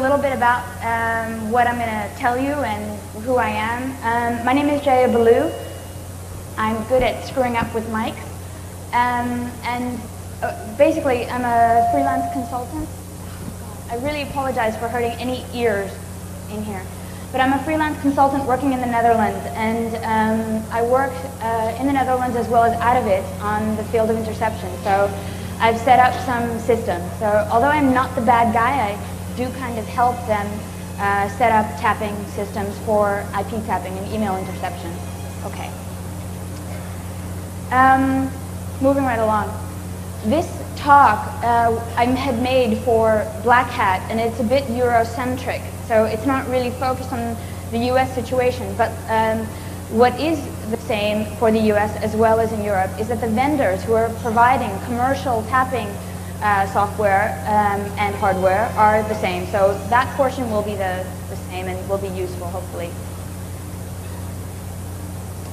little bit about what I'm going to tell you and who I am. My name is Jaya Baloo. I'm good at screwing up with mics. Basically, I'm a freelance consultant. I really apologize for hurting any ears in here. But I'm a freelance consultant working in the Netherlands, and I work in the Netherlands as well as out of it on the field of interception. So I've set up some systems. So although I'm not the bad guy, I do kind of help them set up tapping systems for IP tapping and email interception. Okay. Moving right along. This talk I had made for Black Hat, and it's a bit Eurocentric, so it's not really focused on the US situation, but what is the same for the US as well as in Europe is that the vendors who are providing commercial tapping software and hardware are the same, so that portion will be the same and will be useful, hopefully.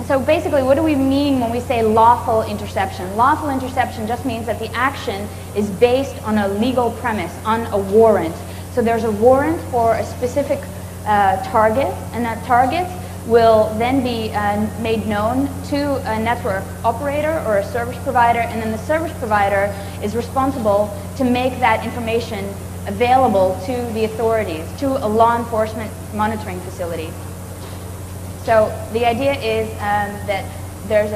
So basically, what do we mean when we say lawful interception? Lawful interception just means that the action is based on a legal premise, on a warrant. So there's a warrant for a specific target, and that target will then be made known to a network operator or a service provider, and then the service provider is responsible to make that information available to the authorities, to a law enforcement monitoring facility. So the idea is that there's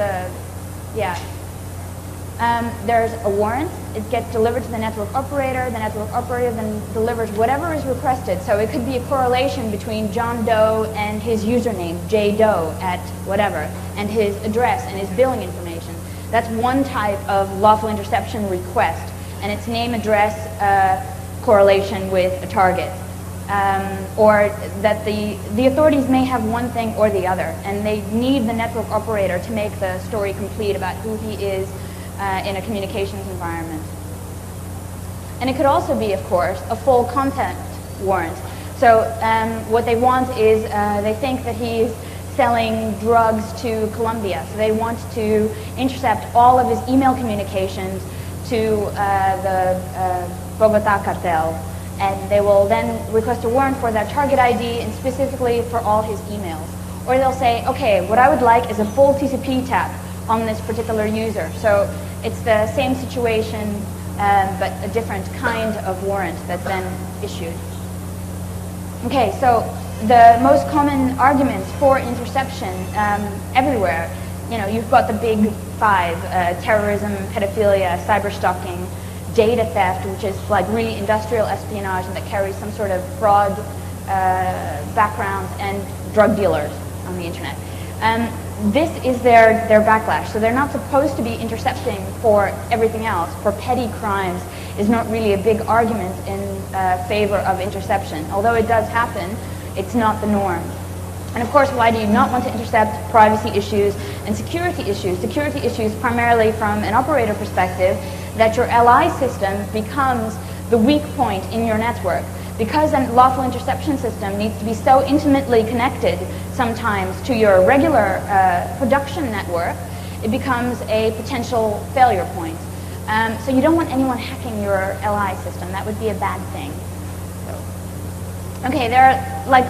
a warrant. It gets delivered to the network operator. The network operator then delivers whatever is requested. So it could be a correlation between John Doe and his username, jdoe at whatever, and his address and his billing information. That's one type of lawful interception request, and it's name, address, correlation with a target. Or that the authorities may have one thing or the other, and they need the network operator to make the story complete about who he is in a communications environment. And it could also be, of course, a full content warrant. So what they want is they think that he's selling drugs to Colombia, so they want to intercept all of his email communications to the Bogota cartel. And they will then request a warrant for that target ID and specifically for all his emails. Or they'll say, okay, what I would like is a full TCP tap on this particular user. So it's the same situation, but a different kind of warrant that's then issued. Okay, so the most common arguments for interception everywhere, you know, you've got the big five, terrorism, pedophilia, cyberstalking, data theft, which is like really industrial espionage and that carries some sort of fraud background, and drug dealers on the internet. This is their backlash. So they're not supposed to be intercepting for everything else. For petty crimes is not really a big argument in favor of interception. Although it does happen, it's not the norm. And of course, why do you not want to intercept? Privacy issues and security issues. Security issues primarily from an operator perspective, that your LI system becomes the weak point in your network. Because a lawful interception system needs to be so intimately connected sometimes to your regular production network, it becomes a potential failure point. So you don't want anyone hacking your LI system. That would be a bad thing. So, okay, there are like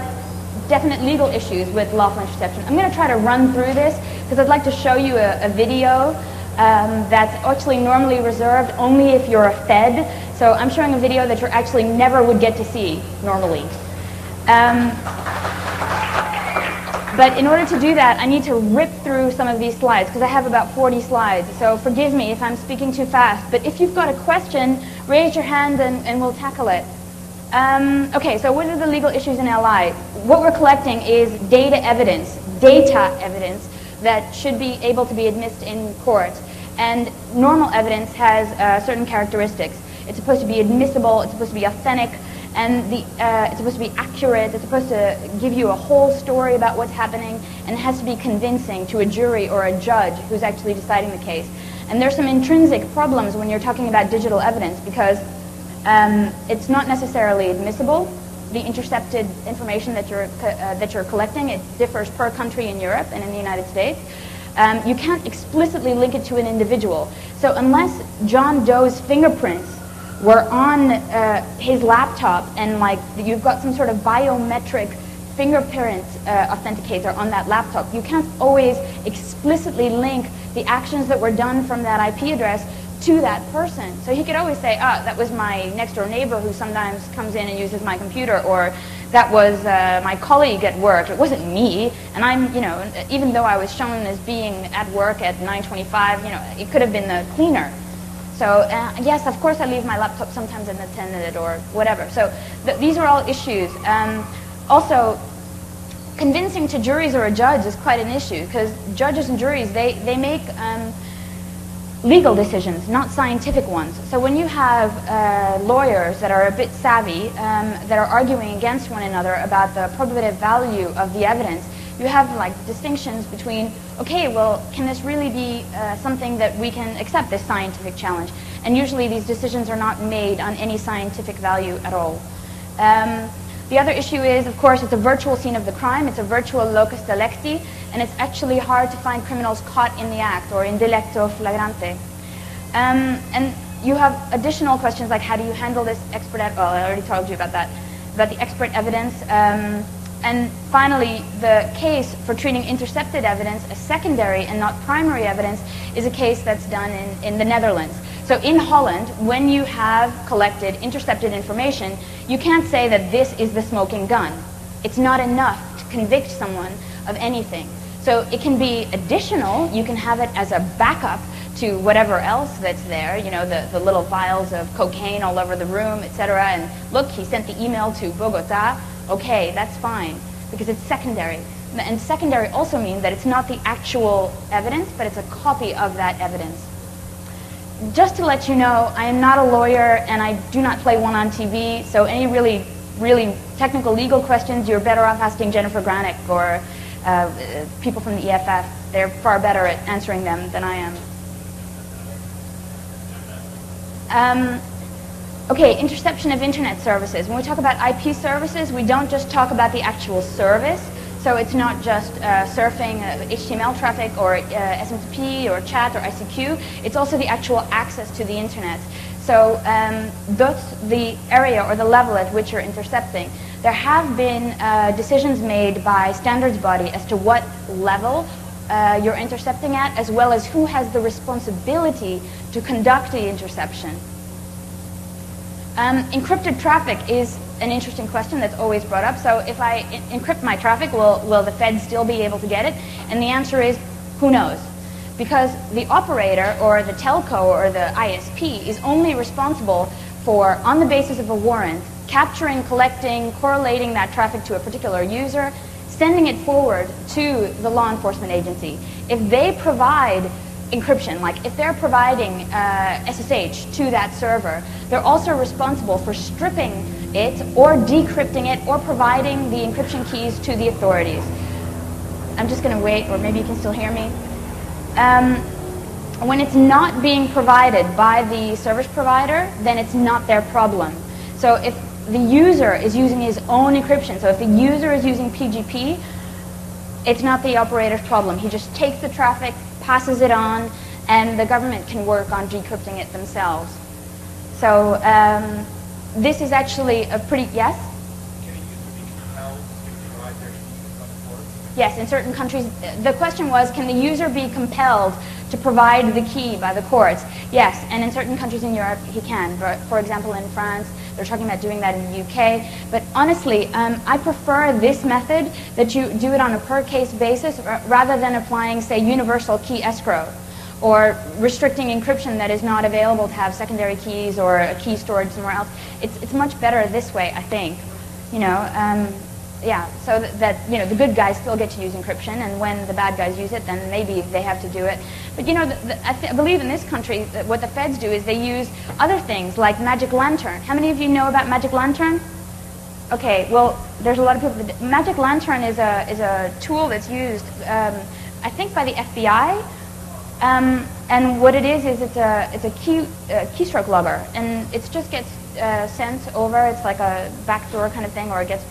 definite legal issues with lawful interception. I'm going to try to run through this because I'd like to show you a video that's actually normally reserved only if you're a Fed. So I'm showing a video that you actually never would get to see normally. But in order to do that, I need to rip through some of these slides because I have about 40 slides. So forgive me if I'm speaking too fast. But if you've got a question, raise your hand and we'll tackle it. Okay, so what are the legal issues in LI? What we're collecting is data evidence that should be able to be admitted in court. And normal evidence has certain characteristics. It's supposed to be admissible, it's supposed to be authentic, and it's supposed to be accurate, it's supposed to give you a whole story about what's happening, and it has to be convincing to a jury or a judge who's actually deciding the case. And there's some intrinsic problems when you're talking about digital evidence because it's not necessarily admissible. The intercepted information that you're collecting, it differs per country in Europe and in the United States. You can't explicitly link it to an individual. So unless John Doe's fingerprints were on his laptop, and like you've got some sort of biometric fingerprint authenticator on that laptop, you can't always explicitly link the actions that were done from that IP address to that person. So he could always say, ah, that was my next door neighbor who sometimes comes in and uses my computer, or that was my colleague at work. It wasn't me. And I'm, you know, even though I was shown as being at work at 9:25, you know, it could have been the cleaner. So yes, of course I leave my laptop sometimes unattended or whatever. So these are all issues. Also, convincing to juries or a judge is quite an issue, because judges and juries, they make legal decisions, not scientific ones. So when you have lawyers that are a bit savvy, that are arguing against one another about the probative value of the evidence, you have like distinctions between, okay, well, can this really be something that we can accept, this scientific challenge? And usually these decisions are not made on any scientific value at all. The other issue is, of course, it's a virtual scene of the crime. It's a virtual locus delicti, and it's actually hard to find criminals caught in the act or in delicto flagrante. And you have additional questions like, how do you handle this expert well, I already told you about that, about the expert evidence. And finally, the case for treating intercepted evidence as secondary and not primary evidence is a case that's done in the Netherlands. So in Holland, when you have collected intercepted information, you can't say that this is the smoking gun. It's not enough to convict someone of anything. So it can be additional. You can have it as a backup to whatever else that's there, you know, the little vials of cocaine all over the room, etc. And look, he sent the email to Bogota. Okay, that's fine, because it's secondary. And secondary also means that it's not the actual evidence, but it's a copy of that evidence. Just to let you know, I am not a lawyer and I do not play one on TV, so any really, really technical legal questions, you're better off asking Jennifer Granick or people from the EFF. They're far better at answering them than I am. Okay, interception of internet services. When we talk about IP services, we don't just talk about the actual service. So it's not just surfing HTML traffic or SMTP or chat or ICQ. It's also the actual access to the internet. So that's the area or the level at which you're intercepting. There have been decisions made by standards body as to what level you're intercepting at, as well as who has the responsibility to conduct the interception. Encrypted traffic is an interesting question that's always brought up. So if I encrypt my traffic, will the Fed still be able to get it? And the answer is, who knows? Because the operator or the telco or the ISP is only responsible for, on the basis of a warrant, capturing, collecting, correlating that traffic to a particular user, sending it forward to the law enforcement agency. If they provide encryption, like if they're providing SSH to that server, they're also responsible for stripping it or decrypting it or providing the encryption keys to the authorities. I'm just going to wait, or maybe you can still hear me. When it's not being provided by the service provider, then it's not their problem. So if the user is using his own encryption, so if the user is using PGP, it's not the operator's problem. He just takes the traffic, passes it on, and the government can work on decrypting it themselves. So this is actually a pretty, yes? Can a user be compelled to provide their keys on the court? Yes, in certain countries. The question was, can the user be compelled to provide the key by the courts? Yes, and in certain countries in Europe, he can. For example, in France, they're talking about doing that in the UK. But honestly, I prefer this method, that you do it on a per-case basis, rather than applying, say, universal key escrow, or restricting encryption that is not available to have secondary keys or a key stored somewhere else. It's much better this way, I think. You know, yeah, so that you know, the good guys still get to use encryption, and when the bad guys use it, then maybe they have to do it. But you know, I believe in this country that what the feds do is they use other things like Magic Lantern. How many of you know about Magic Lantern? Okay, well, there's a lot of people that Magic Lantern is a tool that's used, I think, by the FBI. And what it is it's a keystroke logger, and it just gets sent over. It's like a backdoor kind of thing, or it gets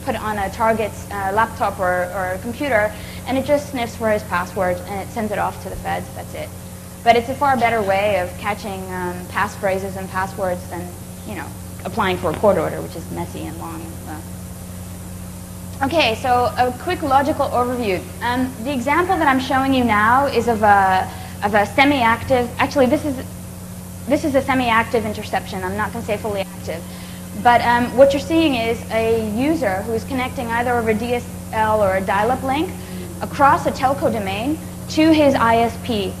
put on a target's laptop or computer, and it just sniffs for his password and it sends it off to the feds. That's it. But it's a far better way of catching passphrases and passwords than, applying for a court order, which is messy and long. Okay, so a quick logical overview. The example that I'm showing you now is of a semi-active. Actually, this is a semi-active interception. I'm not going to say fully active. But what you're seeing is a user who is connecting either over DSL or a dial-up link across a telco domain to his ISP.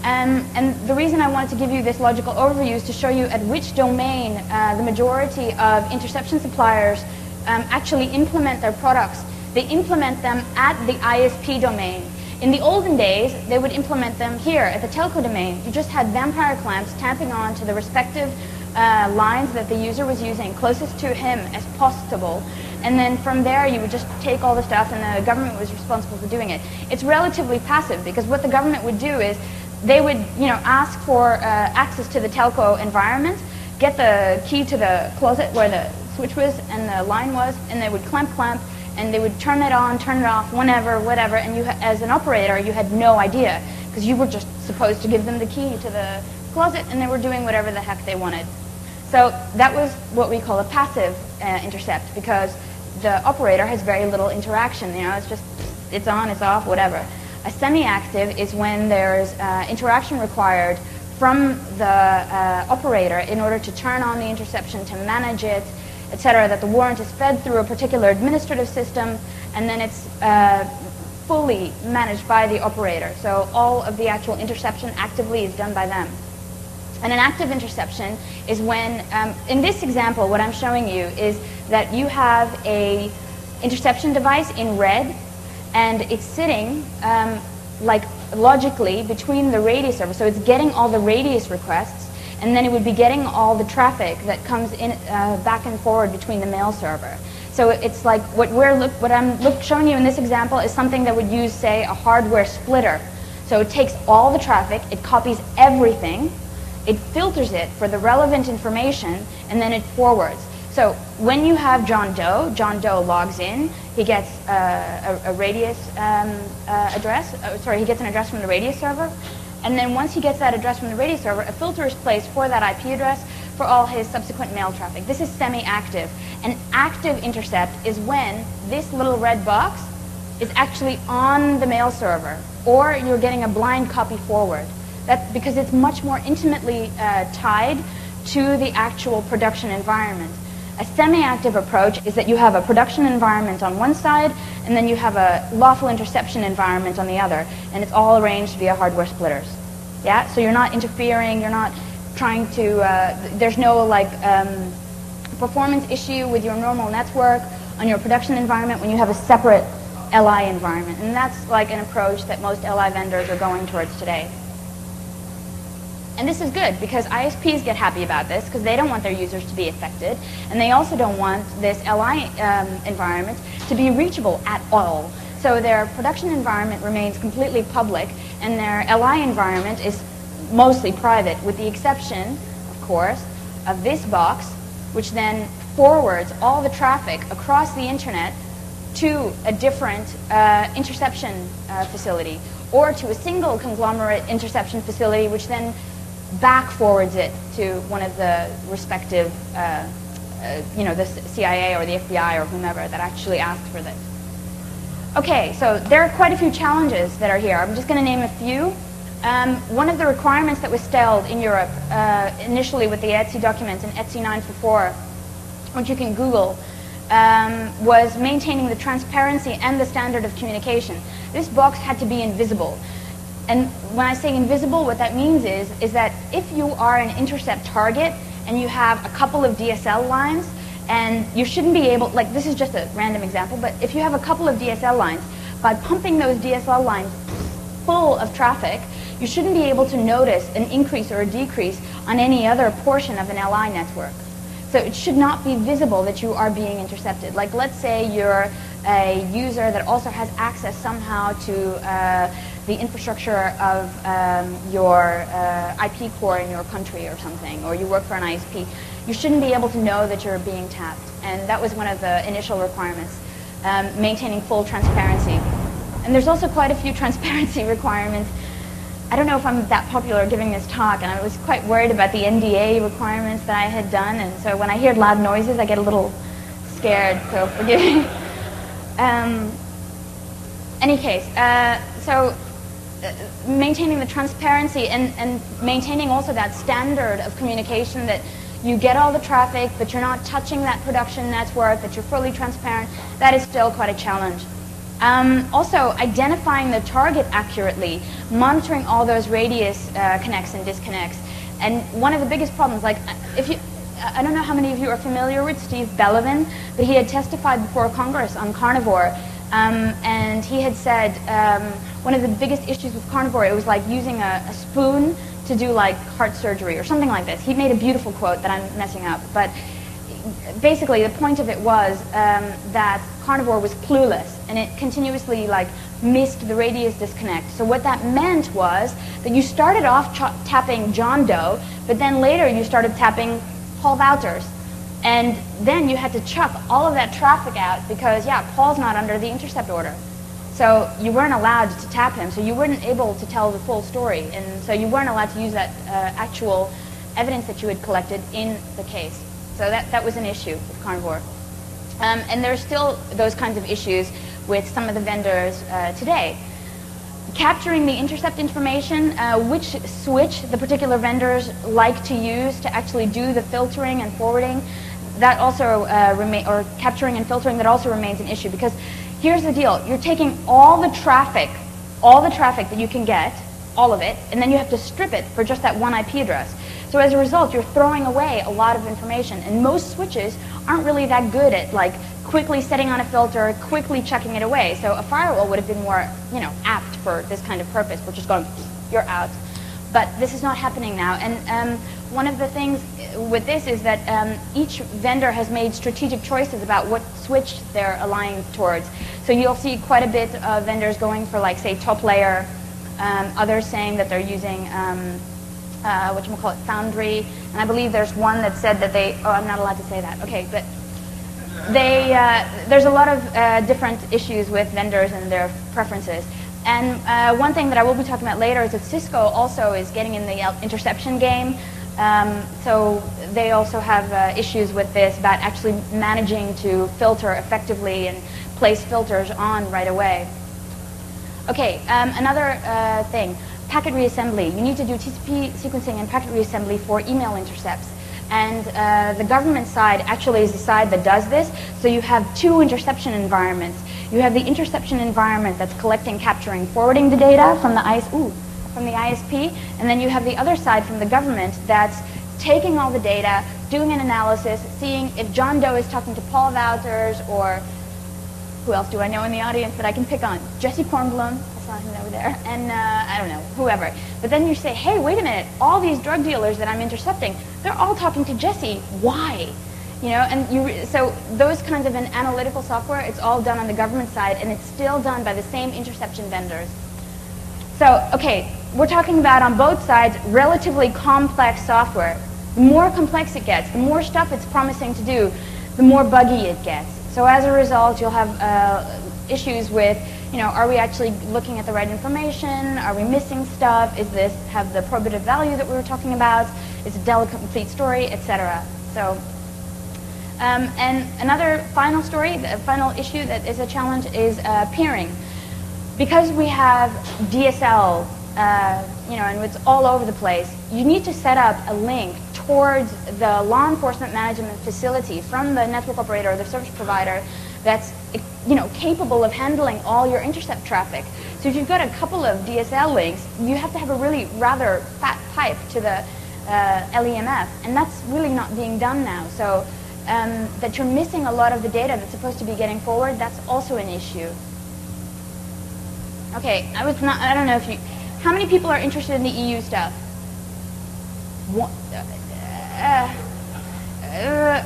And the reason I wanted to give you this logical overview is to show you at which domain the majority of interception suppliers actually implement their products. They implement them at the ISP domain. In the olden days, they would implement them here at the telco domain. You just had vampire clamps tamping on to the respective lines that the user was using closest to him as possible. And then from there, you would just take all the stuff, and the government was responsible for doing it. It's relatively passive, because what the government would do is they would, ask for access to the telco environment, get the key to the closet where the switch was and the line was, and they would clamp, and they would turn it on, turn it off, whenever, whatever. And you, as an operator, you had no idea, because you were just supposed to give them the key to the closet, and they were doing whatever the heck they wanted. So that was what we call a passive intercept, because the operator has very little interaction. It's just, it's on, it's off, whatever. A semi-active is when there's interaction required from the operator in order to turn on the interception, to manage it, etc., that the warrant is fed through a particular administrative system, and then it's fully managed by the operator. So all of the actual interception actively is done by them. And an active interception is when, in this example, what I'm showing you is that you have a interception device in red, and it's sitting like logically between the radius server. So it's getting all the radius requests, and then it would be getting all the traffic that comes in back and forward between the mail server. So it's like what I'm showing you in this example is something that would use, say, a hardware splitter. So it takes all the traffic, it copies everything, it filters it for the relevant information, and then it forwards. So when you have John Doe logs in, he gets a radius address, he gets an address from the radius server, and then once he gets that address from the radius server, a filter is placed for that IP address for all his subsequent mail traffic. This is semi-active. An active intercept is when this little red box is actually on the mail server, or you're getting a blind copy forward. That's because it's much more intimately tied to the actual production environment. A semi-active approach is that you have a production environment on one side, and then you have a lawful interception environment on the other, and it's all arranged via hardware splitters. Yeah, so you're not interfering, you're not trying to, there's no performance issue with your normal network on your production environment when you have a separate LI environment, and that's like an approach that most LI vendors are going towards today. And this is good, because ISPs get happy about this, because they don't want their users to be affected, and they also don't want this LI environment to be reachable at all. So their production environment remains completely public, and their LI environment is mostly private, with the exception, of course, of this box, which then forwards all the traffic across the internet to a different interception facility, or to a single conglomerate interception facility, which then back forwards it to one of the respective, the CIA or the FBI or whomever that actually asked for this. Okay, so there are quite a few challenges that are here. I'm just going to name a few. One of the requirements that was stalled in Europe initially with the ETSI documents in ETSI 944, which you can Google, was maintaining the transparency and the standard of communication. This box had to be invisible. And when I say invisible, what that means is that if you are an intercept target and you have a couple of DSL lines, and you shouldn't be able, like this is just a random example, but if you have a couple of DSL lines, by pumping those DSL lines full of traffic, you shouldn't be able to notice an increase or a decrease on any other portion of an LI network. So it should not be visible that you are being intercepted. Like let's say you're a user that also has access somehow to the infrastructure of your IP core in your country or something, or you work for an ISP, you shouldn't be able to know that you're being tapped. And that was one of the initial requirements, maintaining full transparency. And there's also quite a few transparency requirements I don't know if I'm that popular giving this talk, and I was quite worried about the NDA requirements that I had done, and so when I hear loud noises, I get a little scared, so forgive me. Any case, maintaining the transparency and maintaining also that standard of communication that you get all the traffic, but you're not touching that production network, that you're fully transparent, that is still quite a challenge. Also, identifying the target accurately, monitoring all those radius connects and disconnects. And one of the biggest problems, like if you, I don't know how many of you are familiar with Steve Bellovin, but he had testified before Congress on carnivore, and he had said one of the biggest issues with carnivore, it was like using a spoon to do like heart surgery or something like this. He made a beautiful quote that I'm messing up, but basically the point of it was that carnivore was clueless and it continuously like missed the radius disconnect. So what that meant was that you started off tapping John Doe, but then later you started tapping Paul Wouters. And then you had to chuck all of that traffic out because, yeah, Paul's not under the intercept order. So you weren't allowed to tap him, so you weren't able to tell the full story. And so you weren't allowed to use that actual evidence that you had collected in the case. So that was an issue with carnivore. And there's still those kinds of issues with some of the vendors today. Capturing the intercept information, which switch the particular vendors like to use to actually do the filtering and forwarding, that also or capturing and filtering, that also remains an issue, because here's the deal. You're taking all the traffic that you can get, all of it, and then you have to strip it for just that one IP address. So as a result, you're throwing away a lot of information, and most switches aren't really that good at like quickly setting on a filter, quickly chucking it away. So a firewall would have been more, apt for this kind of purpose, which is going, you're out. But this is not happening now. And one of the things with this is that each vendor has made strategic choices about what switch they're aligned towards. So you'll see quite a bit of vendors going for, like, say, top layer, others saying that they're using Foundry. And I believe there's one that said that I'm not allowed to say that. Okay, but there's a lot of different issues with vendors and their preferences. And one thing that I will be talking about later is that Cisco also is getting in the interception game. So they also have issues with this about actually managing to filter effectively and place filters on right away. Okay, another thing, packet reassembly. You need to do TCP sequencing and packet reassembly for email intercepts. And the government side actually is the side that does this. So you have two interception environments. You have the interception environment that's collecting, capturing, forwarding the data from the ISP, and then you have the other side from the government that's taking all the data, doing an analysis, seeing if John Doe is talking to Paul Wouters, or who else do I know in the audience that I can pick on? Jesse Kornblum, I saw him over there, and I don't know, whoever. But then you say, hey, wait a minute, all these drug dealers that I'm intercepting, they're all talking to Jesse. Why? So those kinds of an analytical software, it's all done on the government side, and it's still done by the same interception vendors. So, okay, we're talking about on both sides relatively complex software. The more complex it gets, the more stuff it's promising to do, the more buggy it gets. So as a result, you'll have issues with, are we actually looking at the right information? Are we missing stuff? Is this have the probative value that we were talking about? Is it delicate, complete story, etc. So. And another final story, the final issue that is a challenge is peering. Because we have DSL, and it's all over the place, you need to set up a link towards the law enforcement management facility from the network operator or the service provider that's, capable of handling all your intercept traffic. So if you've got a couple of DSL links, you have to have a really rather fat pipe to the LEMF, and that's really not being done now. So that you're missing a lot of the data that's supposed to be getting forward, that's also an issue. Okay, I don't know if you, how many people are interested in the EU stuff?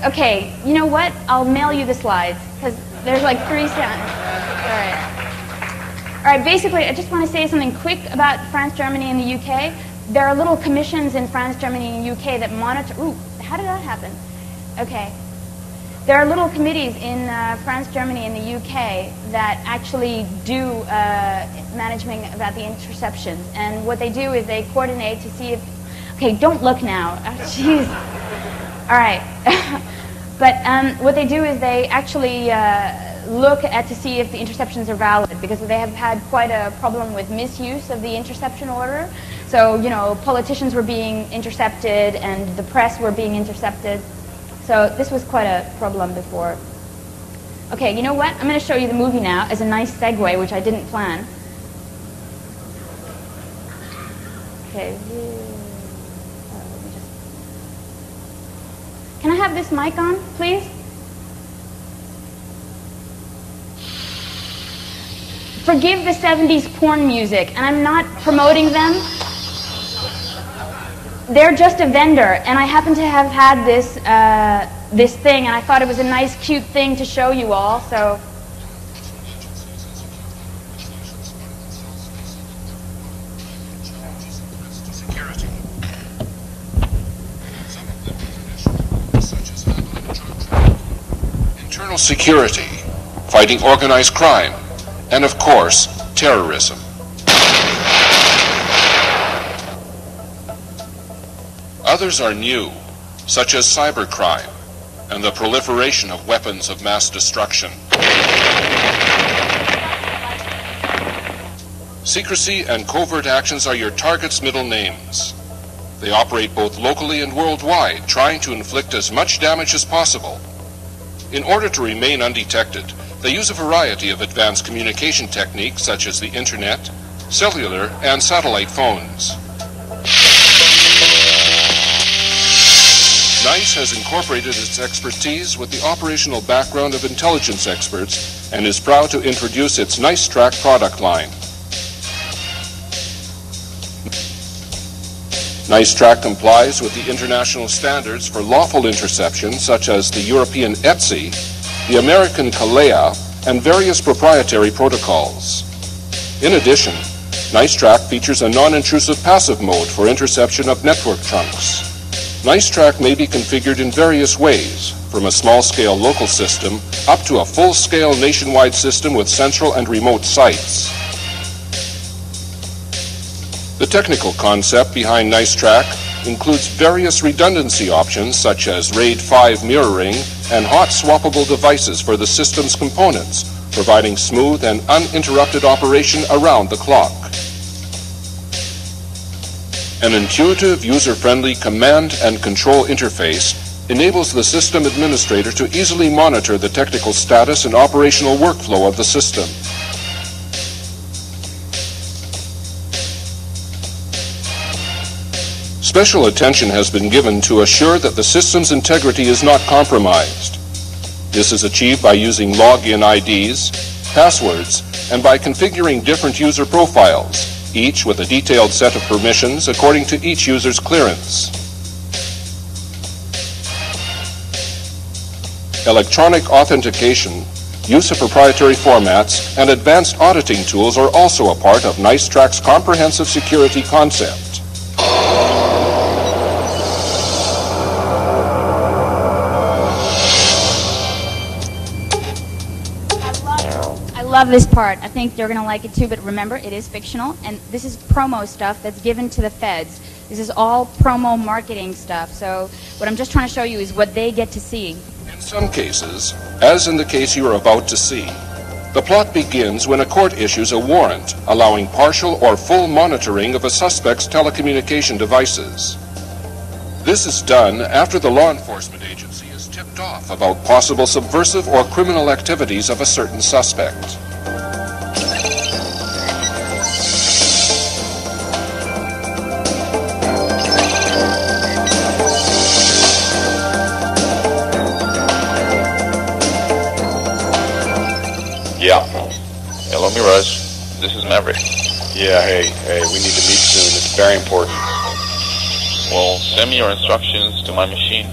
Okay, you know what? I'll mail you the slides, because there's like 3 sounds. All right, basically, I just want to say something quick about France, Germany, and the UK. There are little commissions in France, Germany, and UK that monitor, how did that happen? Okay. There are little committees in France, Germany, and the UK that actually do managing about the interceptions. And what they do is they coordinate to see if... Okay, don't look now. Jeez. All right. But what they do is they actually look at to see if the interceptions are valid, because they have had quite a problem with misuse of the interception order. So, you know, politicians were being intercepted and the press were being intercepted. So this was quite a problem before. Okay, you know what? I'm going to show you the movie now as a nice segue, which I didn't plan. Okay. Can I have this mic on, please? Forgive the 70s porn music, and I'm not promoting them. They're just a vendor, and I happen to have had this this thing, and I thought it was a nice, cute thing to show you all. So, internal security, fighting organized crime, and of course, terrorism. Others are new, such as cybercrime and the proliferation of weapons of mass destruction. Secrecy and covert actions are your target's middle names. They operate both locally and worldwide, trying to inflict as much damage as possible. In order to remain undetected, they use a variety of advanced communication techniques such as the internet, cellular, and satellite phones. NICE has incorporated its expertise with the operational background of intelligence experts and is proud to introduce its NICE-Track product line. NICE-Track complies with the international standards for lawful interception, such as the European ETSI, the American CALEA, and various proprietary protocols. In addition, NICE-Track features a non-intrusive passive mode for interception of network trunks. NICE-Track may be configured in various ways, from a small-scale local system up to a full-scale nationwide system with central and remote sites. The technical concept behind NICE-Track includes various redundancy options such as RAID 5 mirroring and hot swappable devices for the system's components, providing smooth and uninterrupted operation around the clock. An intuitive, user-friendly command and control interface enables the system administrator to easily monitor the technical status and operational workflow of the system. Special attention has been given to assure that the system's integrity is not compromised. This is achieved by using login IDs, passwords, and by configuring different user profiles, each with a detailed set of permissions according to each user's clearance. Electronic authentication, use of proprietary formats, and advanced auditing tools are also a part of NICE-Track's comprehensive security concept. I love this part. I think you're going to like it too, but remember, it is fictional, and this is promo stuff that's given to the feds. This is all promo marketing stuff, so what I'm just trying to show you is what they get to see. In some cases, as in the case you are about to see, the plot begins when a court issues a warrant allowing partial or full monitoring of a suspect's telecommunication devices. This is done after the law enforcement agency is tipped off about possible subversive or criminal activities of a certain suspect. Yeah. Hello, Mirage. This is Maverick. Yeah, hey, we need to meet soon. It's very important. Well, send me your instructions to my machine.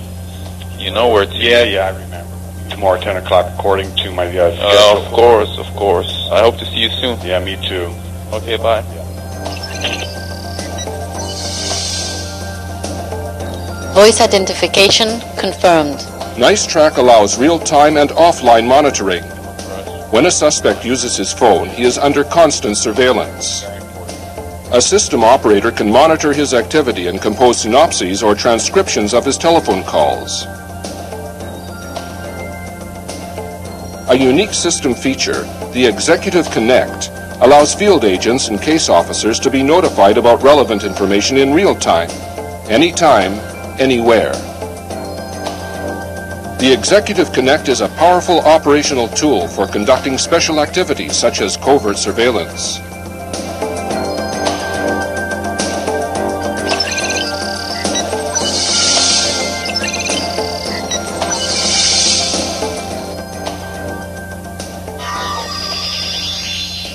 You know where to... Yeah, I remember. Tomorrow, 10 o'clock, according to my schedule. Of course. I hope to see you soon. Yeah, me too. Okay, bye. Voice identification confirmed. NICE-Track allows real-time and offline monitoring. When a suspect uses his phone, he is under constant surveillance. A system operator can monitor his activity and compose synopses or transcriptions of his telephone calls. A unique system feature, the Executive Connect, allows field agents and case officers to be notified about relevant information in real time, anytime, anywhere. The Executive Connect is a powerful operational tool for conducting special activities such as covert surveillance.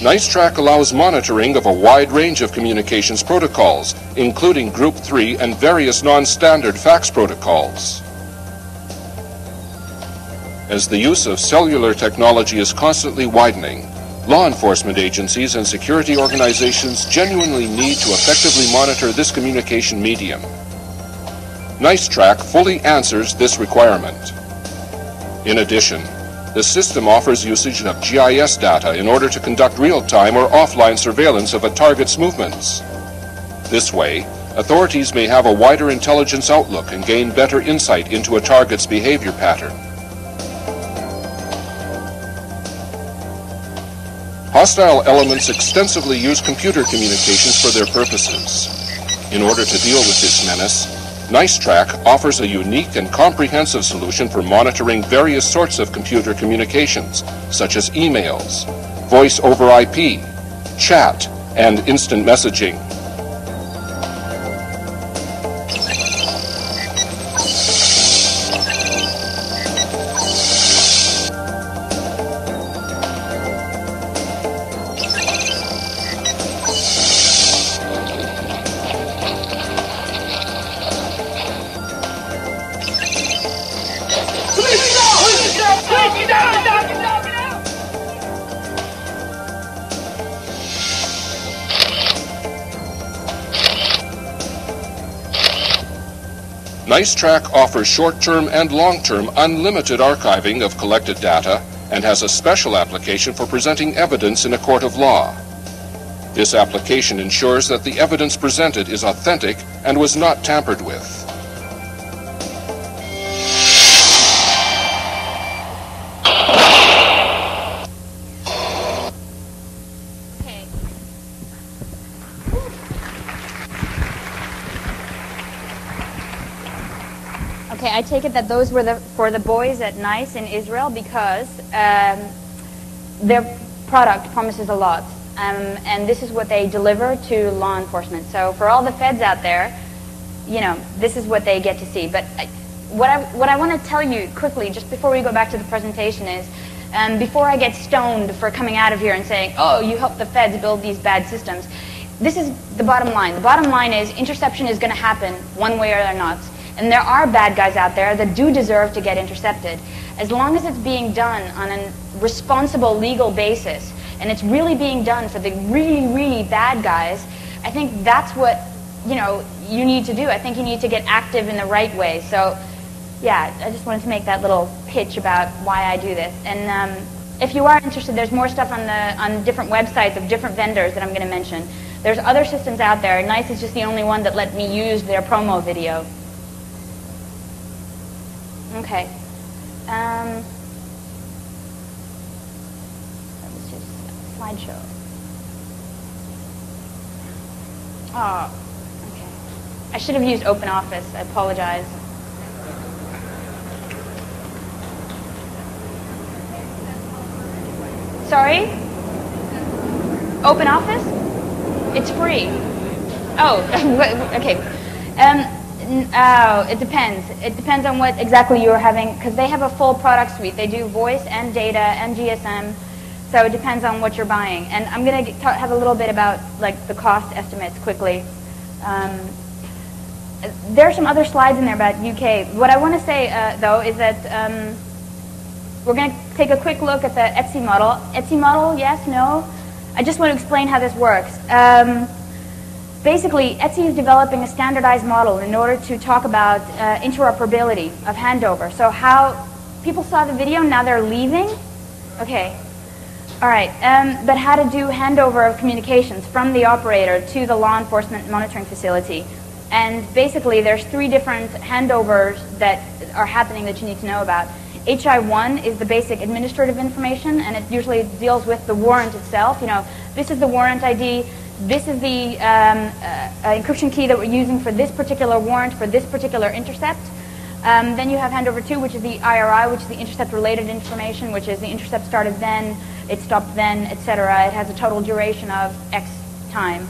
NiceTrack allows monitoring of a wide range of communications protocols, including Group 3 and various non-standard fax protocols. As the use of cellular technology is constantly widening, law enforcement agencies and security organizations genuinely need to effectively monitor this communication medium. NiceTrack fully answers this requirement. In addition, the system offers usage of GIS data in order to conduct real-time or offline surveillance of a target's movements. This way, authorities may have a wider intelligence outlook and gain better insight into a target's behavior pattern. Hostile elements extensively use computer communications for their purposes. In order to deal with this menace, NiceTrack offers a unique and comprehensive solution for monitoring various sorts of computer communications, such as emails, voice over IP, chat, and instant messaging. NiceTrack offers short-term and long-term unlimited archiving of collected data and has a special application for presenting evidence in a court of law. This application ensures that the evidence presented is authentic and was not tampered with. Okay, I take it that those were for the boys at NICE in Israel because their product promises a lot. And this is what they deliver to law enforcement. So for all the feds out there, you know, this is what they get to see. But what I want to tell you quickly, just before we go back to the presentation is, before I get stoned for coming out of here and saying, oh, you helped the feds build these bad systems, this is the bottom line. The bottom line is interception is going to happen one way or not. And there are bad guys out there that do deserve to get intercepted. As long as it's being done on a responsible legal basis, and it's really being done for the really, really bad guys, I think that's what, you know, you need to do. I think you need to get active in the right way. So, yeah, I just wanted to make that little pitch about why I do this. And if you are interested, there's more stuff on different websites of different vendors that I'm going to mention. There's other systems out there. NICE is just the only one that let me use their promo video. Okay. Let's just slideshow. Oh, okay. I should have used OpenOffice. I apologize. Sorry? OpenOffice? It's free. Oh, okay. Oh, it depends. It depends on what exactly you're having, because they have a full product suite. They do voice and data and GSM, so it depends on what you're buying. And I'm going to have a little bit about like the cost estimates quickly. There are some other slides in there about UK. What I want to say, though, is that we're going to take a quick look at the Etsy model. Etsy model, yes, no? I just want to explain how this works. Basically, Etsy is developing a standardized model in order to talk about interoperability of handover. So how people saw the video, now they're leaving. Okay. All right, but how to do handover of communications from the operator to the law enforcement monitoring facility. And basically, there's 3 different handovers that are happening that you need to know about. HI1 is the basic administrative information, and it usually deals with the warrant itself. You know, this is the warrant ID, this is the encryption key that we're using for this particular warrant, for this particular intercept. Then you have handover 2, which is the IRI, which is the intercept-related information, which is the intercept started then, it stopped then, etc. It has a total duration of X time.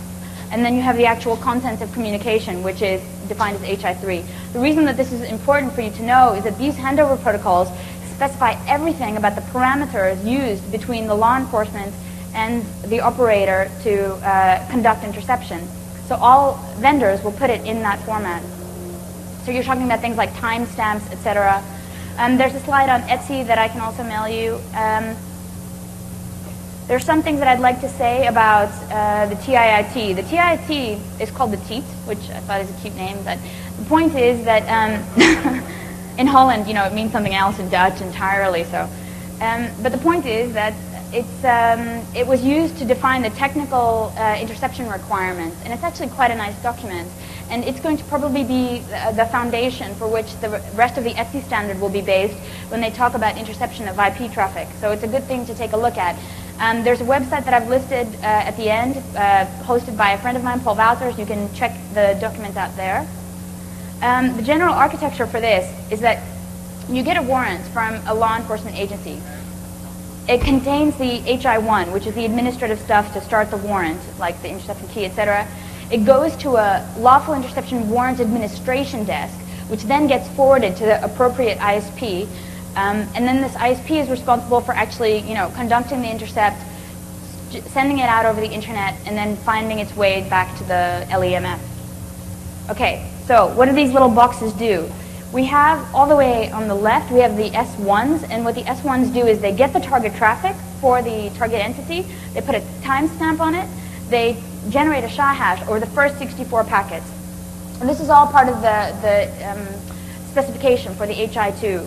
And then you have the actual content of communication, which is defined as HI3. The reason that this is important for you to know is that these handover protocols specify everything about the parameters used between the law enforcement and the operator to conduct interception. So all vendors will put it in that format. So you're talking about things like timestamps, etc. There's a slide on Etsy that I can also mail you. There's some things that I'd like to say about the TIIT. The TIIT is called the TIET, which I thought is a cute name, but the point is that in Holland, you know, it means something else in Dutch entirely. So, but the point is that it was used to define the technical interception requirements, and it's actually quite a nice document. And it's going to probably be the foundation for which the rest of the Etsy standard will be based when they talk about interception of IP traffic. So it's a good thing to take a look at. There's a website that I've listed at the end, hosted by a friend of mine, Paul Wouters. You can check the document out there. The general architecture for this is that you get a warrant from a law enforcement agency. It contains the HI1, which is the administrative stuff to start the warrant, like the interception key, etc. It goes to a lawful interception warrant administration desk, which then gets forwarded to the appropriate ISP. And then this ISP is responsible for actually, you know, conducting the intercept, sending it out over the internet, and then finding its way back to the LEMF. Okay, so what do these little boxes do? We have, all the way on the left, we have the S1s, and what the S1s do is they get the target traffic for the target entity, they put a timestamp on it, they generate a SHA hash, or the first 64 packets. And this is all part of the specification for the HI2.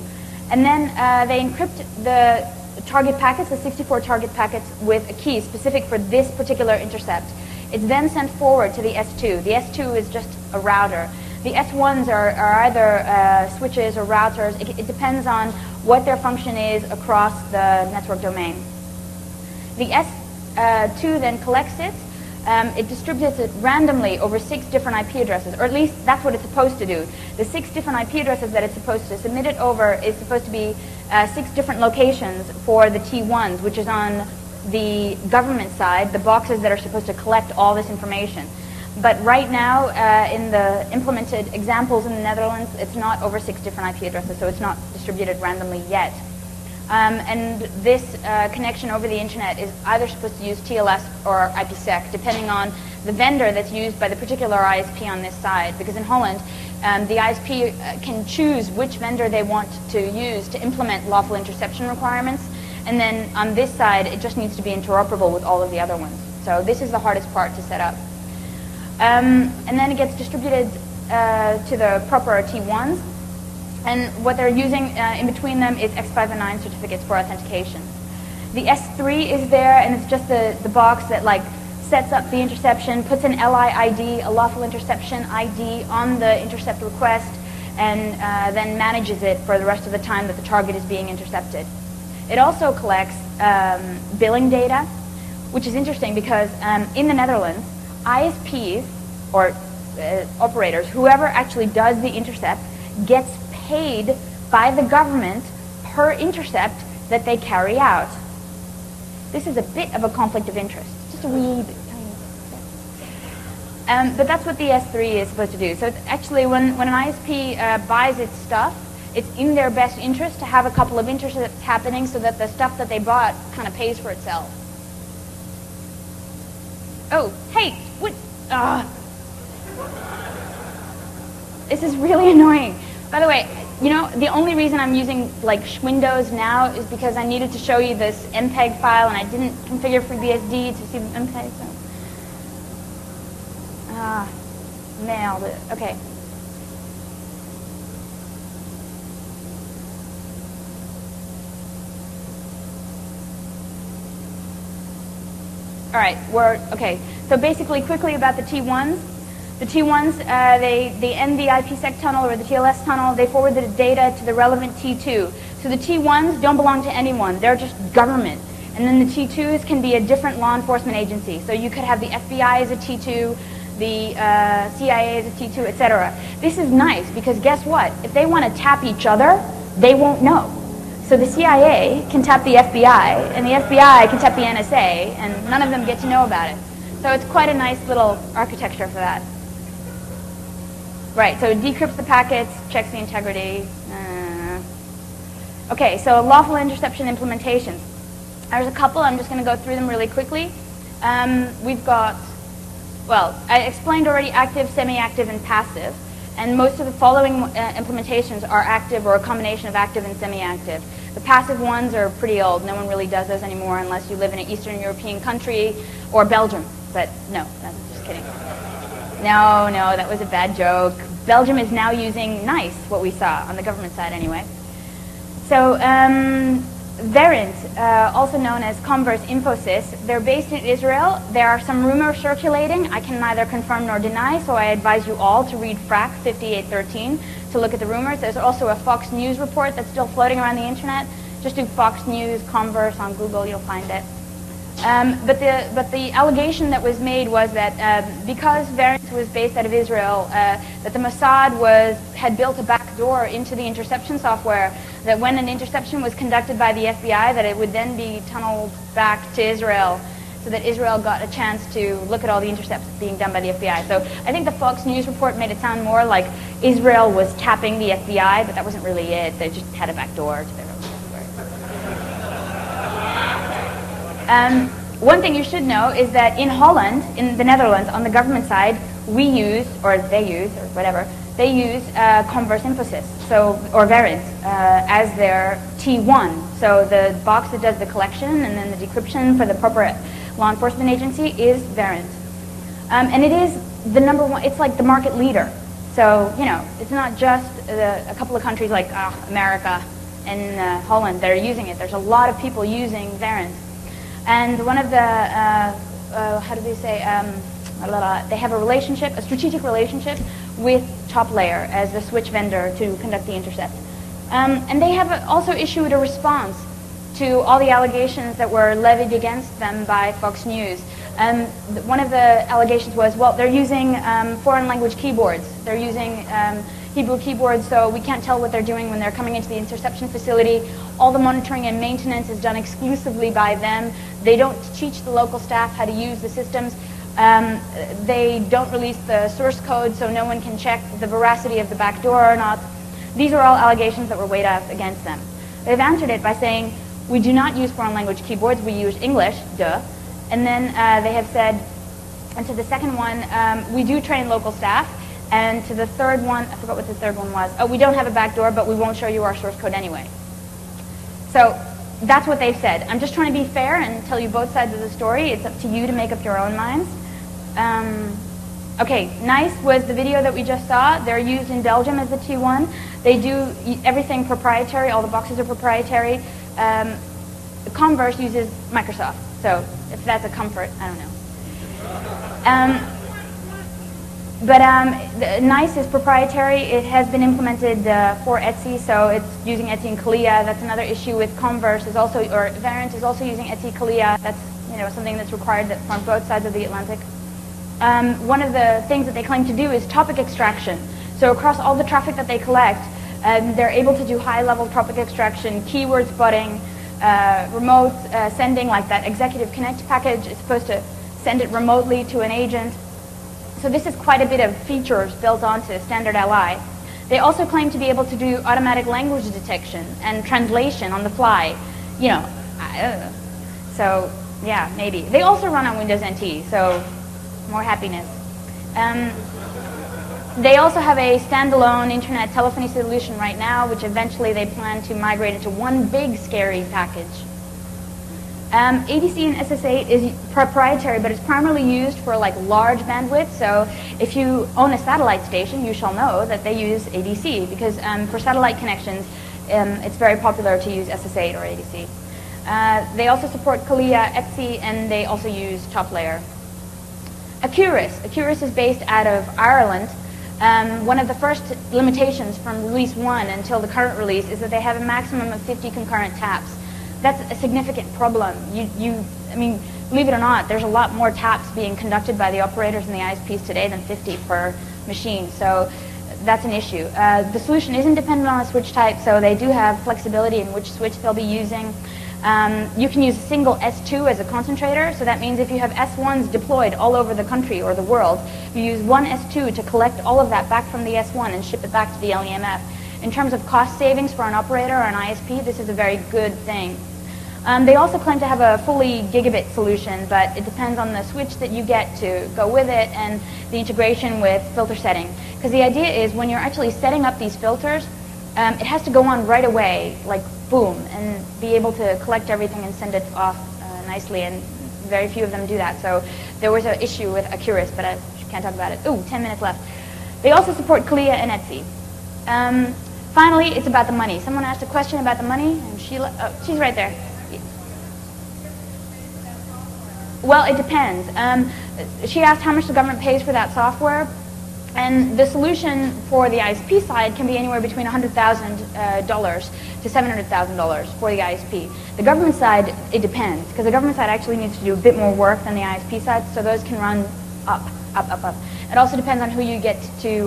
And then they encrypt the target packets, the 64 target packets, with a key specific for this particular intercept. It's then sent forward to the S2. The S2 is just a router. The S1s are either switches or routers. It depends on what their function is across the network domain. The S2 then collects it. It distributes it randomly over 6 different IP addresses, or at least that's what it's supposed to do. The 6 different IP addresses that it's supposed to submit it over is supposed to be 6 different locations for the T1s, which is on the government side, the boxes that are supposed to collect all this information. But right now, in the implemented examples in the Netherlands, it's not over 6 different IP addresses, so it's not distributed randomly yet. And this connection over the internet is either supposed to use TLS or IPsec, depending on the vendor that's used by the particular ISP on this side. Because in Holland, the ISP can choose which vendor they want to use to implement lawful interception requirements. And then on this side, it just needs to be interoperable with all of the other ones. So this is the hardest part to set up. And then it gets distributed to the proper T1s. And what they're using in between them is X509 certificates for authentication. The S3 is there, and it's just the box that like sets up the interception, puts an LI ID, a lawful interception ID, on the intercept request, and then manages it for the rest of the time that the target is being intercepted. It also collects billing data, which is interesting because in the Netherlands, ISPs, or operators, whoever actually does the intercept, gets paid by the government per intercept that they carry out. This is a bit of a conflict of interest, just a wee bit, tiny bit. But that's what the S3 is supposed to do. So it's actually, when an ISP buys its stuff, it's in their best interest to have a couple of intercepts happening so that the stuff that they bought kind of pays for itself. Oh, hey, what? This is really annoying. By the way, you know, the only reason I'm using like Windows now is because I needed to show you this MPEG file and I didn't configure FreeBSD to see the MPEG. So. Nailed it. Okay. All right, okay. So basically, quickly about the T1s. The T1s, they end the IPsec tunnel or the TLS tunnel. They forward the data to the relevant T2. So the T1s don't belong to anyone. They're just government. And then the T2s can be a different law enforcement agency. So you could have the FBI as a T2, the CIA as a T2, etc. This is nice because guess what? If they want to tap each other, they won't know. So the CIA can tap the FBI, and the FBI can tap the NSA, and none of them get to know about it. So it's quite a nice little architecture for that. Right, so it decrypts the packets, checks the integrity. Okay, so lawful interception implementations. There's a couple, I'm just going to go through them really quickly. We've got, well, I explained already active, semi-active, and passive. And most of the following implementations are active or a combination of active and semi-active. The passive ones are pretty old. No one really does those anymore unless you live in an Eastern European country or Belgium. But no, I'm just kidding. No, that was a bad joke. Belgium is now using NICE, what we saw on the government side anyway. So Verint, also known as Converse Infosys, they're based in Israel. There are some rumors circulating. I can neither confirm nor deny, so I advise you all to read FRAC 5813 to look at the rumors. There's also a Fox News report that's still floating around the internet. Just do Fox News, Converse on Google, you'll find it. But the allegation that was made was that because Verint was based out of Israel, that the Mossad had built a back door into the interception software, that when an interception was conducted by the FBI, that it would then be tunneled back to Israel, so that Israel got a chance to look at all the intercepts being done by the FBI. So I think the Fox News report made it sound more like Israel was tapping the FBI, but that wasn't really it. They just had a back door to their own software. One thing you should know is that in Holland, in the Netherlands, on the government side, we use, or they use, or whatever, they use Converse Infosys, or Verint, as their T1. So the box that does the collection and then the decryption for the proper law enforcement agency is Verint. And it is the #1, it's like the market leader. So, you know, it's not just a couple of countries like America and Holland that are using it. There's a lot of people using Verint. And one of the, how do they say, they have a strategic relationship with TopLayer as the switch vendor to conduct the intercept. And they have also issued a response to all the allegations that were levied against them by Fox News. One of the allegations was, well, they're using foreign language keyboards. They're using Hebrew keyboards, so we can't tell what they're doing when they're coming into the interception facility. All the monitoring and maintenance is done exclusively by them. They don't teach the local staff how to use the systems. They don't release the source code, so no one can check the veracity of the back door or not. These are all allegations that were weighed up against them. They've answered it by saying, we do not use foreign language keyboards, we use English, duh. And then they have said, and to the second one, we do train local staff. And to the third one, I forgot what the third one was. Oh, we don't have a back door, but we won't show you our source code anyway. So that's what they've said. I'm just trying to be fair and tell you both sides of the story. It's up to you to make up your own minds. Okay, NICE was the video that we just saw. They're used in Belgium as the T1. They do everything proprietary. All the boxes are proprietary. Converse uses Microsoft. So if that's a comfort, I don't know. But NICE is proprietary. It has been implemented for Etsy, so it's using Etsy and Kalia. That's another issue with Converse is also, or Verint is also using Etsy Kalia. That's something that's required from both sides of the Atlantic. One of the things that they claim to do is topic extraction. So across all the traffic that they collect, they're able to do high-level topic extraction, keyword spotting, remote sending, like that Executive Connect package is supposed to send it remotely to an agent. So this is quite a bit of features built onto Standard LI. They also claim to be able to do automatic language detection and translation on the fly. So yeah, maybe. They also run on Windows NT, so more happiness. They also have a standalone internet telephony solution right now, which eventually they plan to migrate into one big scary package. ADC and SS8 is proprietary, but it's primarily used for large bandwidth. So if you own a satellite station, you shall know that they use ADC because for satellite connections, it's very popular to use SS8 or ADC. They also support Kalia, ETSI, and they also use top layer. Accurus is based out of Ireland. One of the first limitations from release 1 until the current release is that they have a maximum of 50 concurrent taps. That's a significant problem. I mean, believe it or not, there's a lot more taps being conducted by the operators and the ISPs today than 50 per machine. So that's an issue. The solution isn't dependent on a switch type, so they do have flexibility in which switch they'll be using. You can use a single S2 as a concentrator, so that means if you have S1s deployed all over the country or the world, you use one S2 to collect all of that back from the S1 and ship it back to the LEMF. In terms of cost savings for an operator or an ISP, this is a very good thing. They also claim to have a fully gigabit solution, but it depends on the switch that you get to go with it and the integration with filter setting. Because the idea is when you're actually setting up these filters, it has to go on right away, like boom, and be able to collect everything and send it off nicely, and very few of them do that. So there was an issue with Accurus, but I can't talk about it. Ooh, 10 minutes left. They also support Kalia and ETSI. Finally, it's about the money. Someone asked a question about the money, and she's right there. Well, it depends. She asked how much the government pays for that software. And the solution for the ISP side can be anywhere between $100,000 to $700,000 for the ISP. The government side, it depends, because the government side actually needs to do a bit more work than the ISP side, so those can run up. It also depends on who you get to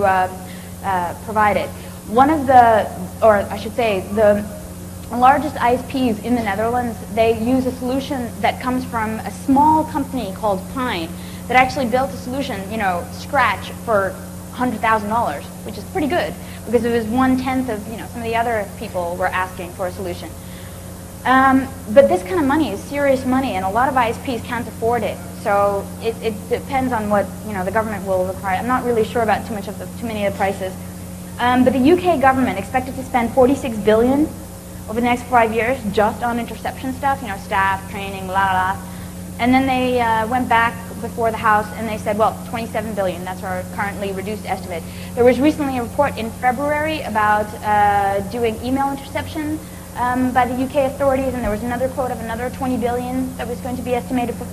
provide it. One of the, or I should say, the largest ISPs in the Netherlands, they use a solution that comes from a small company called Pine that actually built a solution, scratch for $100,000, which is pretty good because it was 1/10 of some of the other people were asking for a solution. But this kind of money is serious money, and a lot of ISPs can't afford it. So it depends on what the government will require. I'm not really sure about too many of the prices. But the UK government expected to spend $46 billion over the next 5 years just on interception stuff, staff, training, And then they went back before the House and they said, well, $27 billion, that's our currently reduced estimate. There was recently a report in February about doing email interception by the UK authorities, and there was another quote of another $20 billion that was going to be estimated for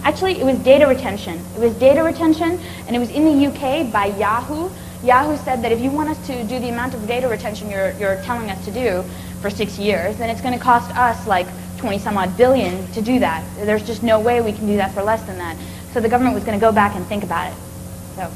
actually it was data retention. It was data retention, and it was in the UK by Yahoo. Yahoo said that if you want us to do the amount of data retention you're telling us to do for 6 years, then it's going to cost us like 20-some-odd billion to do that. There's just no way we can do that for less than that. So the government was going to go back and think about it. So,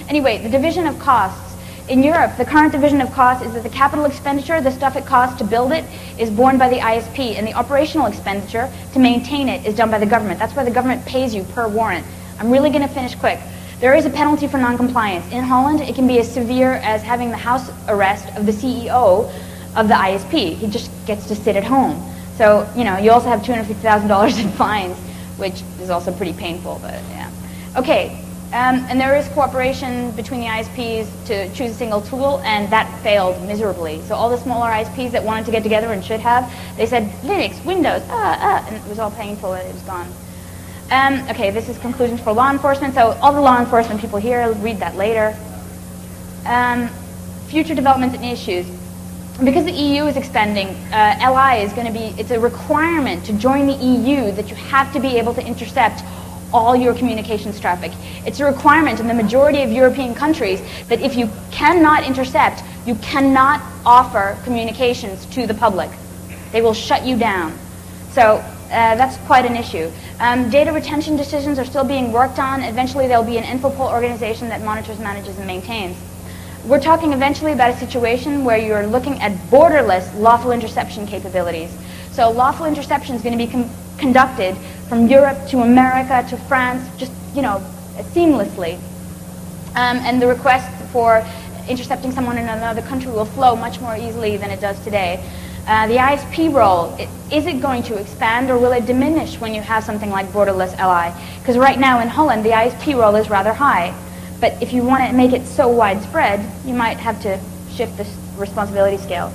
anyway, the division of costs. In Europe, the current division of costs is that the capital expenditure, the stuff it costs to build it, is borne by the ISP, and the operational expenditure to maintain it is done by the government. That's why the government pays you per warrant. I'm really going to finish quick. There is a penalty for non-compliance. In Holland, it can be as severe as having the house arrest of the CEO of the ISP. He just gets to sit at home. So, you also have $250,000 in fines, which is also pretty painful, but yeah. Okay, and there is cooperation between the ISPs to choose a single tool, and that failed miserably. So all the smaller ISPs that wanted to get together and should have, they said Linux, Windows, and it was all painful and it was gone. Okay, this is conclusions for law enforcement. So all the law enforcement people here, read that later. Future developments and issues. Because the EU is expanding, LI is going to be, it's a requirement to join the EU that you have to be able to intercept all your communications traffic. It's a requirement in the majority of European countries that if you cannot intercept, you cannot offer communications to the public. They will shut you down. So that's quite an issue. Data retention decisions are still being worked on. Eventually there will be an Infopol organization that monitors, manages, and maintains. We're talking eventually about a situation where you're looking at borderless lawful interception capabilities. So lawful interception is going to be conducted from Europe to America to France, just, seamlessly. And the request for intercepting someone in another country will flow much more easily than it does today. The ISP role, is it going to expand or will it diminish when you have something like borderless LI? Because right now in Holland, the ISP role is rather high. But if you want to make it so widespread, you might have to shift the responsibility scale.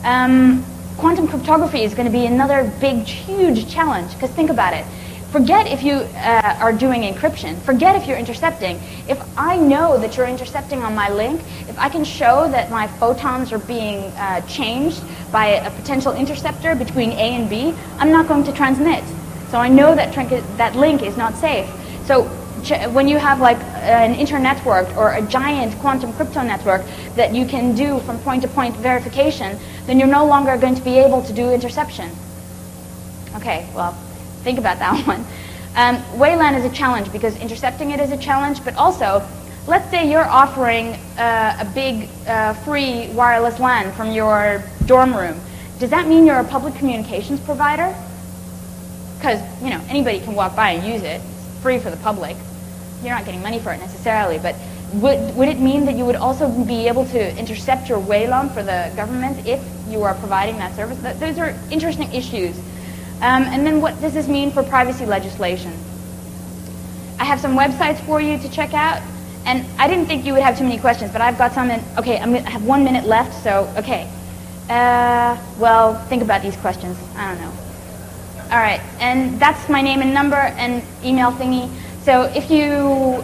Quantum cryptography is going to be another big, huge challenge, because think about it. Forget if you are doing encryption. Forget if you're intercepting. If I know that you're intercepting on my link, if I can show that my photons are being changed by a potential interceptor between A and B, I'm not going to transmit. So I know that that link is not safe. So when you have like an internetwork or a giant quantum crypto network that you can do from point-to-point verification, then you're no longer going to be able to do interception. Okay, well, think about that one. WLAN is a challenge because intercepting it is a challenge, but also, let's say you're offering a big free wireless LAN from your dorm room. Does that mean you're a public communications provider? Because, you know, anybody can walk by and use it. It's free for the public. You're not getting money for it necessarily, but would it mean that you would also be able to intercept your WLAN for the government if you are providing that service? Those are interesting issues. And then what does this mean for privacy legislation? I have some websites for you to check out, and I didn't think you would have too many questions, but I've got some. Okay, I have 1 minute left, so okay. Well, think about these questions. I don't know. All right, and that's my name and number and email thingy. So if you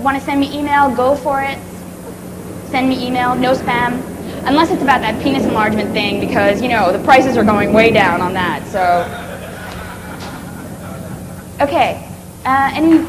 want to send me email, go for it. Send me email, no spam. Unless it's about that penis enlargement thing, because, you know, the prices are going way down on that, so. Okay, any